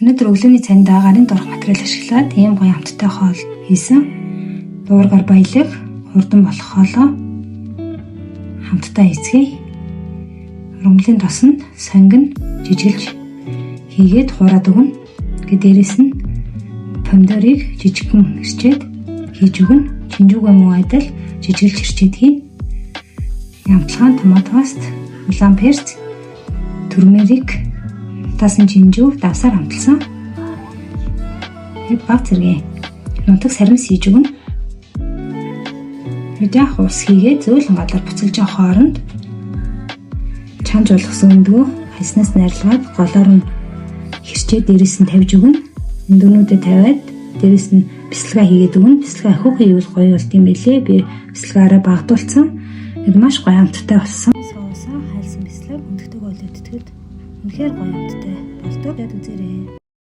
Өнөөдөр өглөөний цайндаа гарын дурах материал ашиглаад ийм гоё амттай хоол хийсэн. Дуургаар баялаг, хурдан болох хоолоо хамтдаа хийцгээе. Ургамлын тосонд сонгон жижиглж хийгээд хураад өгнө. Дээрээс нь помидорыг жижигхэн ирчээд хийж өгнө. Чинжүүгээ муу адил жижиглж ирчээд хийнэ. Ямтлагаан томат паст, улаан перц, турмерик, тасан чинжүү давсаар хамталсан. Баг зэрэг нутаг саримс хийж өгнө. Яах ус хийгээд зөөлөн гадар буцалж авах хооронд чанж болгосон өндгөө хайснаас найрлагаад голоор нь хэрчээ дээрээс нь тавьж өгнө. Өндгөнүүдэд тавиад дээрээс нь бясалгаа хийгээд өгнө. Бясалгаа ахиухан ивэл гоё болт юм билээ. Би бясалгаараа багдуулсан. Маш гоё амттай болсон. Соосоо хайлсан бясалгааг өндөгтэйг олоод итгэхэд үнэхээр гоё амттай болдог. Яг үзээрэй.